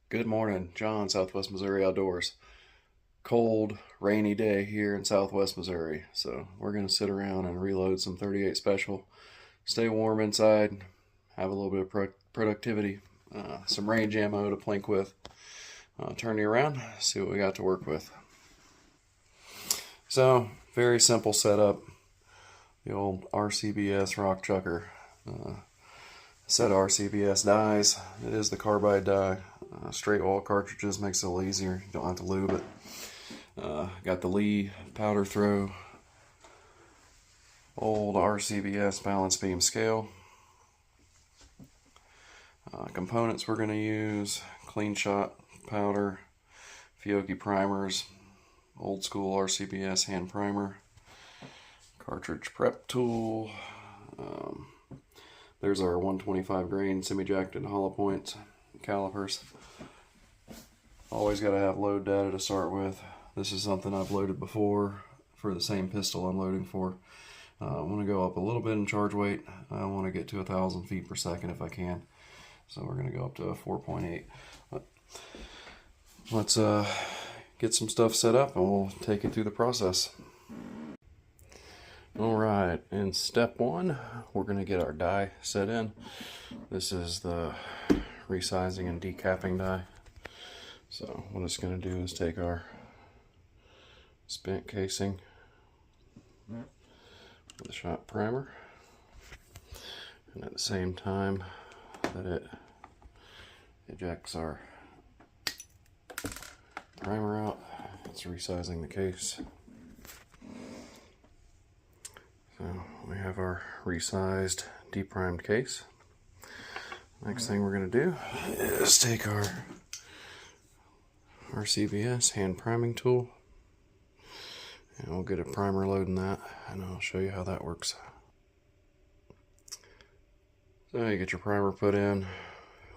Good morning, John, Southwest Missouri Outdoors. Cold, rainy day here in Southwest Missouri. So we're going to sit around and reload some 38 Special, stay warm inside, have a little bit of productivity, some range ammo to plink with. Turn you around, see what we got to work with. So, very simple setup. The old RCBS rock chucker. Set of RCBS dies. It is the carbide die. Straight wall cartridges makes it a little easier. You don't have to lube it. Got the Lee powder throw. Old RCBS balance beam scale. Components we're going to use: Cleanshot powder, Fiochi primers, old school RCBS hand primer, cartridge prep tool. There's our 125 grain semi-jacked and hollow point calipers. Always got to have load data to start with. This is something I've loaded before for the same pistol I'm loading for. I want to go up a little bit in charge weight. I want to get to 1,000 feet per second if I can. So we're going to go up to a 4.8. Let's get some stuff set up and we'll take it through the process. Alright, in step one, we're going to get our die set in. This is the resizing and decapping die. So what it's going to do is take our spent casing with a shot primer, and at the same time that it ejects our primer out, it's resizing the case. So we have our resized, deprimed case. Next thing we're going to do is take our RCBS hand priming tool, and we'll get a primer load in that, and I'll show you how that works. So you get your primer put in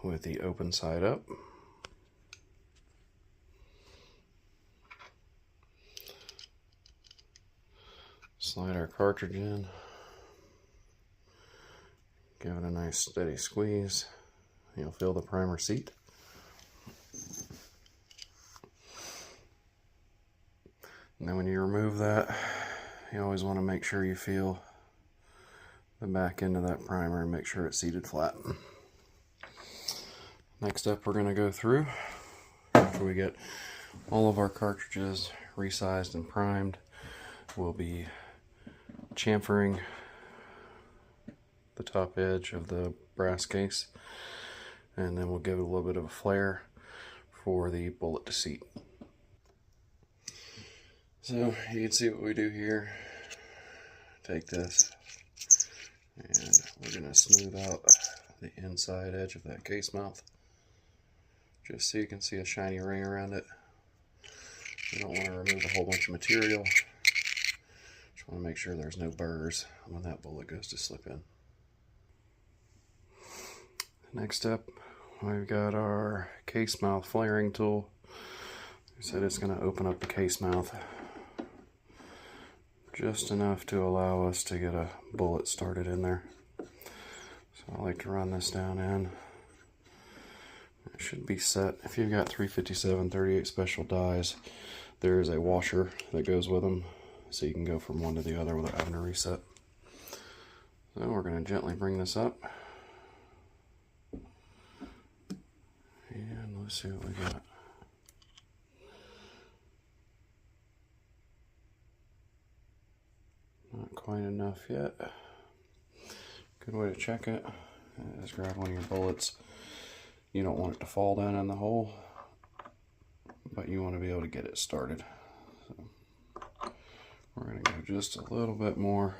with the open side up. Slide our cartridge in, give it a nice steady squeeze. You'll feel the primer seat. And then when you remove that, you always want to make sure you feel the back end of that primer and make sure it's seated flat. Next up, we're going to go through, after we get all of our cartridges resized and primed, we'll be chamfering the top edge of the brass case, and then we'll give it a little bit of a flare for the bullet to seat. So you can see what we do here. Take this and we're going to smooth out the inside edge of that case mouth, just so you can see a shiny ring around it. You don't want to remove a whole bunch of material. Just want to make sure there's no burrs when that bullet goes to slip in. Next up, we've got our case mouth flaring tool. We said it's going to open up the case mouth just enough to allow us to get a bullet started in there. So I like to run this down in. It should be set. If you've got 357 38 Special dies, there is a washer that goes with them, so you can go from one to the other without having to reset. So we're going to gently bring this up, and let's see what we got. Not quite enough yet. Good way to check it is grab one of your bullets. You don't want it to fall down in the hole, but you want to be able to get it started. So we're going to go just a little bit more.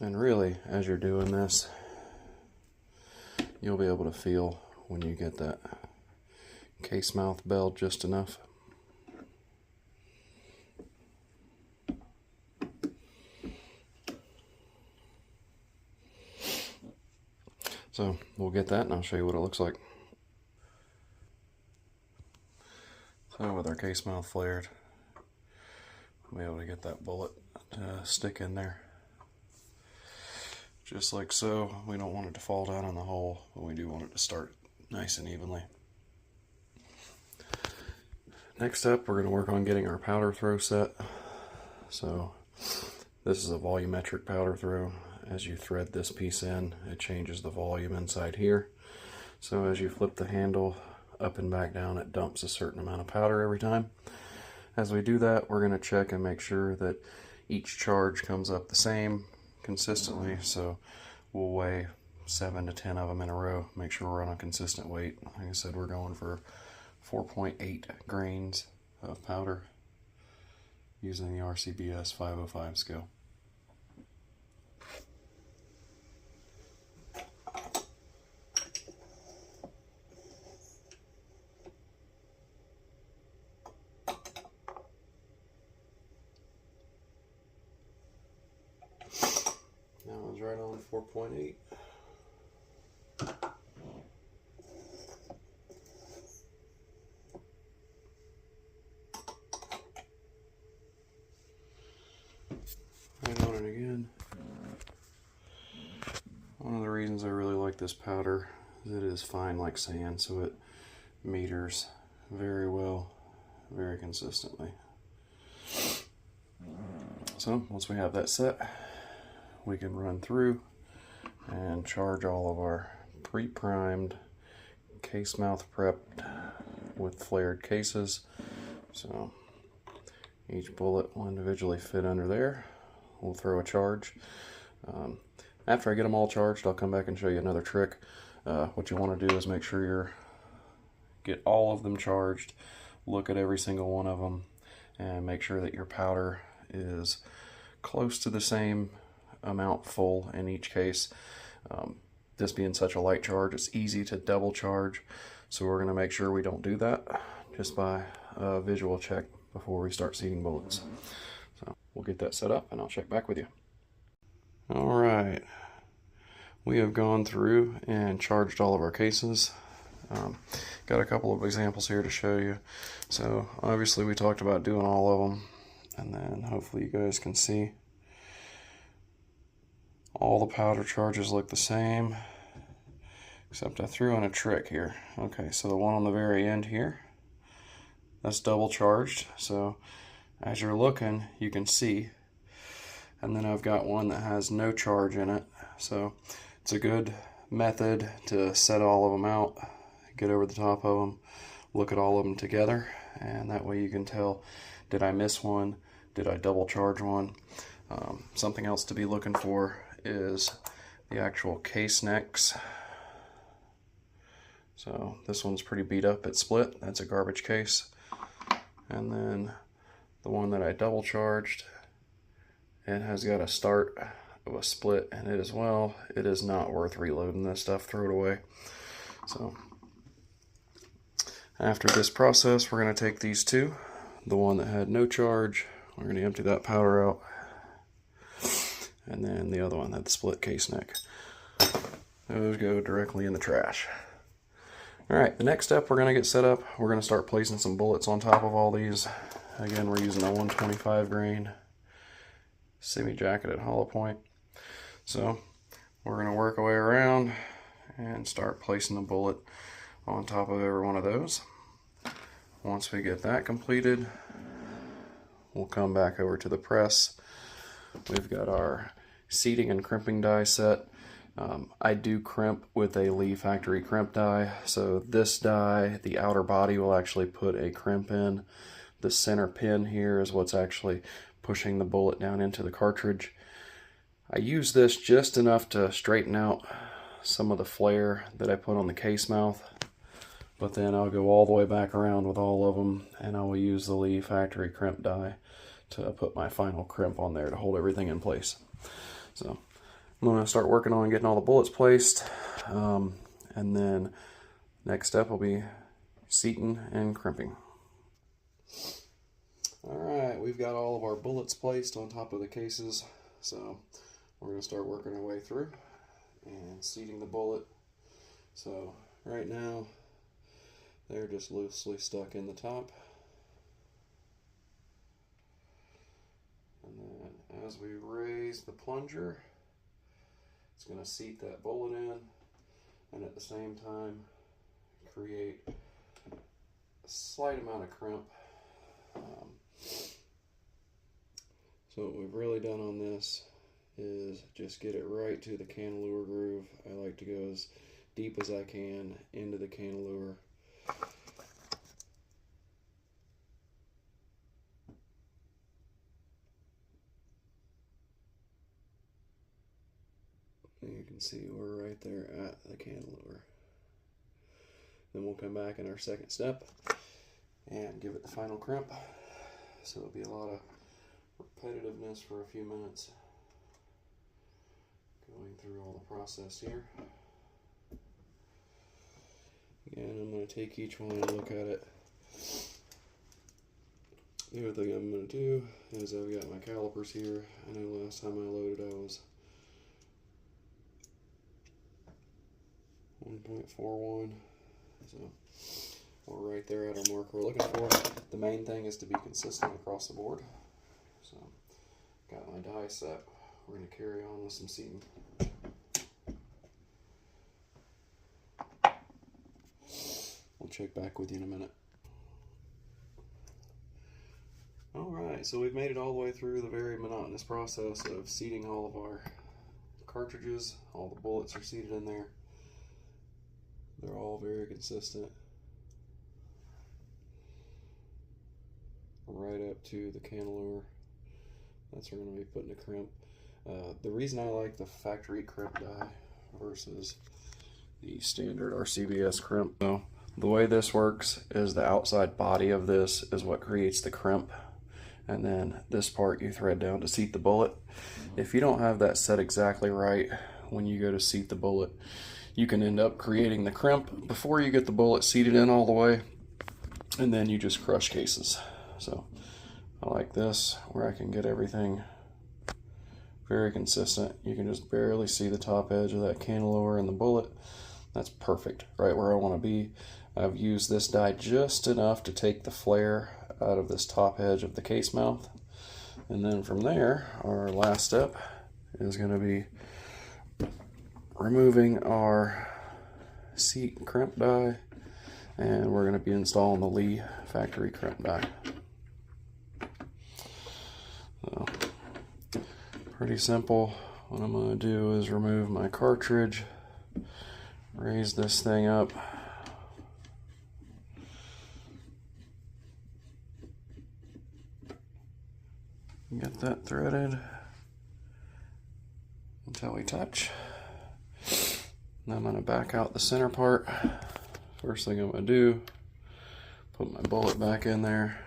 And really, as you're doing this, you'll be able to feel when you get that case mouth belled just enough. So we'll get that and I'll show you what it looks like. So with our case mouth flared, we'll be able to get that bullet to stick in there. Just like so. We don't want it to fall down in the hole, but we do want it to start nice and evenly. Next up, we're going to work on getting our powder throw set. So this is a volumetric powder throw. As you thread this piece in, it changes the volume inside here. So as you flip the handle up and back down, it dumps a certain amount of powder every time. As we do that, we're going to check and make sure that each charge comes up the same consistently. So we'll weigh 7 to 10 of them in a row, make sure we're on a consistent weight. Like I said, we're going for 4.8 grains of powder using the RCBS 505 scale. That one's right on 4.8. Right on it again. One of the reasons I really like this powder is it is fine like sand, so it meters very well, very consistently. So once we have that set, we can run through and charge all of our pre-primed case mouth prepped with flared cases. So each bullet will individually fit under there. We'll throw a charge. After I get them all charged, I'll come back and show you another trick. What you want to do is make sure you get all of them charged, look at every single one of them, and make sure that your powder is close to the same amount full in each case. This being such a light charge, it's easy to double charge, so we're going to make sure we don't do that just by a visual check before we start seating bullets. So we'll get that set up and I'll check back with you. Alright, we have gone through and charged all of our cases. Got a couple of examples here to show you. So obviously we talked about doing all of them, and then hopefully you guys can see all the powder charges look the same, except I threw in a trick here. Okay, so the one on the very end here, that's double charged, so as you're looking you can see. And then I've got one that has no charge in it, so it's a good method to set all of them out, get over the top of them, look at all of them together, and that way you can tell, did I miss one, did I double charge one. Something else to be looking for is the actual case necks. So this one's pretty beat up, it's split, that's a garbage case. And then the one that I double charged, it has got a start of a split in it as well. It is not worth reloading this stuff, throw it away. So after this process, we're going to take these two, the one that had no charge, we're going to empty that powder out, and then the other one had the split case neck. Those go directly in the trash. Alright, the next step we're going to get set up, we're going to start placing some bullets on top of all these. Again, we're using a 125 grain semi-jacketed hollow point. So we're going to work our way around and start placing the bullet on top of every one of those. Once we get that completed, we'll come back over to the press. We've got our seating and crimping die set. I do crimp with a Lee factory crimp die. So this die, the outer body will actually put a crimp in. The center pin here is what's actually pushing the bullet down into the cartridge. I use this just enough to straighten out some of the flare that I put on the case mouth, but then I'll go all the way back around with all of them, and I will use the Lee factory crimp die to put my final crimp on there to hold everything in place. So I'm going to start working on getting all the bullets placed, and then next step will be seating and crimping. Alright, we've got all of our bullets placed on top of the cases, so we're going to start working our way through and seating the bullet. So right now they're just loosely stuck in the top, as we raise the plunger, it's going to seat that bullet in, and at the same time create a slight amount of crimp. So what we've really done on this is just get it right to the cantilever groove. I like to go as deep as I can into the cantilever. And you can see we're right there at the cantilever. Then we'll come back in our second step and give it the final crimp. So it'll be a lot of repetitiveness for a few minutes. Going through all the process here. Again, I'm going to take each one and look at it. The other thing I'm going to do is I've got my calipers here. I know last time I loaded I was 1.41, so we're right there at our mark we're looking for. The main thing is to be consistent across the board. So, got my die set. We're going to carry on with some seating. We'll check back with you in a minute. Alright, so we've made it all the way through the very monotonous process of seating all of our cartridges. All the bullets are seated in there. They're all very consistent. Right up to the cantilever. That's where we're going to be putting a crimp. The reason I like the factory crimp die versus the standard RCBS crimp, though, the way this works is the outside body of this is what creates the crimp, and then this part you thread down to seat the bullet. If you don't have that set exactly right when you go to seat the bullet, you can end up creating the crimp before you get the bullet seated in all the way, and then you just crush cases. So I like this where I can get everything very consistent. You can just barely see the top edge of that cantilever and the bullet. That's perfect, right where I want to be. I've used this die just enough to take the flare out of this top edge of the case mouth. And then from there, our last step is going to be removing our seat crimp die, and we're going to be installing the Lee factory crimp die. So, pretty simple. What I'm going to do is remove my cartridge, raise this thing up, get that threaded until we touch. Now I'm going to back out the center part. First thing I'm going to do, put my bullet back in there,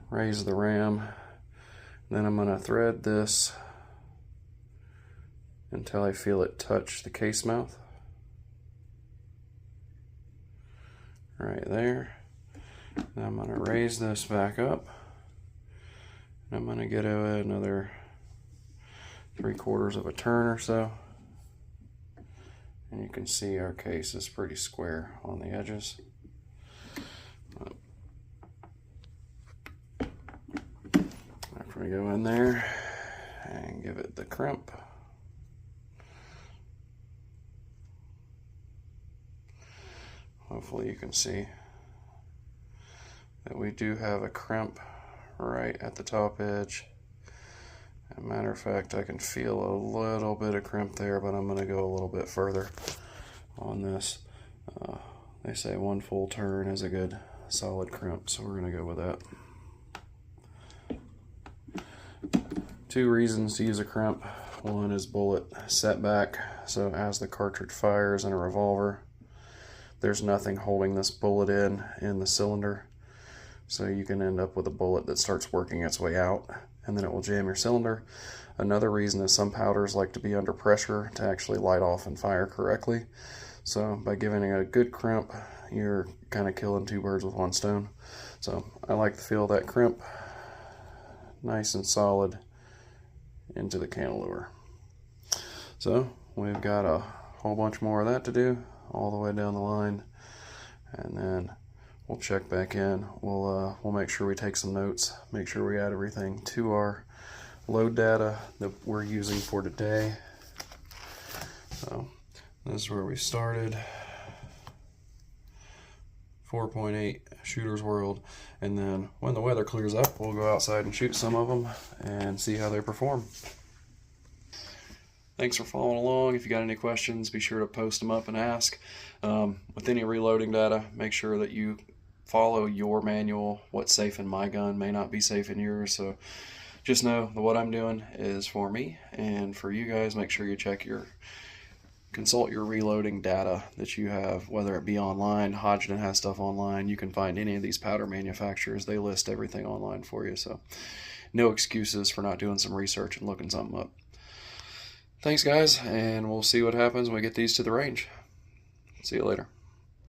raise the ram, then I'm going to thread this until I feel it touch the case mouth. Right there. Then I'm going to raise this back up. And I'm going to get another 3/4 of a turn or so. And you can see our case is pretty square on the edges. After we go in there and give it the crimp, hopefully you can see that we do have a crimp right at the top edge. As a matter of fact, I can feel a little bit of crimp there, but I'm going to go a little bit further on this. They say 1 full turn is a good solid crimp, so we're going to go with that. 2 reasons to use a crimp. One is bullet setback, so as the cartridge fires in a revolver, there's nothing holding this bullet in the cylinder, so you can end up with a bullet that starts working its way out, and then it will jam your cylinder. Another reason is some powders like to be under pressure to actually light off and fire correctly. So by giving it a good crimp, you're kind of killing 2 birds with 1 stone. So I like the feel of that crimp, nice and solid into the cantilever. So we've got a whole bunch more of that to do all the way down the line, and then we'll check back in. We'll make sure we take some notes, make sure we add everything to our load data that we're using for today. So this is where we started. 4.8 Shooter's World, and then when the weather clears up, we'll go outside and shoot some of them and see how they perform. Thanks for following along. If you got any questions, be sure to post them up and ask. With any reloading data, make sure that you follow your manual. What's safe in my gun may not be safe in yours, so just know that what I'm doing is for me, and for you guys, make sure you consult your reloading data that you have, whether it be online. Hodgdon has stuff online. You can find any of these powder manufacturers. They list everything online for you, so no excuses for not doing some research and looking something up. Thanks, guys, and we'll see what happens when we get these to the range. See you later.